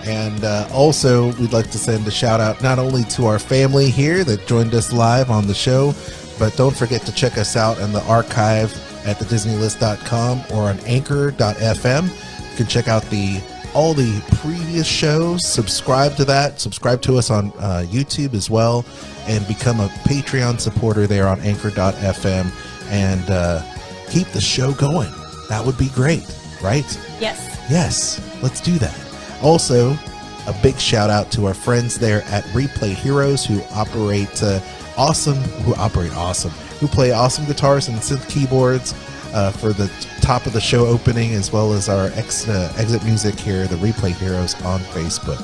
And also, we'd like to send a shout out not only to our family here that joined us live on the show, but don't forget to check us out in the archive at thedisneylist.com or on anchor.fm. You can check out all the previous shows, subscribe to that, subscribe to us on YouTube as well, and become a Patreon supporter there on anchor.fm and keep the show going. That would be great, right? Yes, let's do that. Also, a big shout out to our friends there at Replay Heroes who play awesome guitars and synth keyboards for the top of the show opening, as well as our exit music here, the Replay Heroes on Facebook.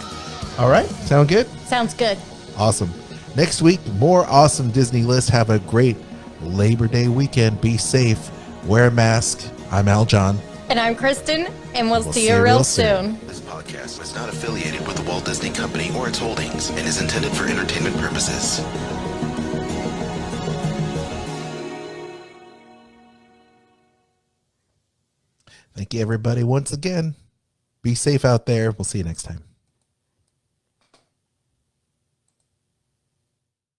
All right, sound good? Sounds good. Awesome. Next week, more awesome Disney List. Have a great Labor Day weekend. Be safe. Wear a mask. I'm Aljon. And I'm Kristen, and we'll see you real soon. This podcast is not affiliated with the Walt Disney Company or its holdings and is intended for entertainment purposes. Thank you, everybody, once again. Be safe out there. We'll see you next time.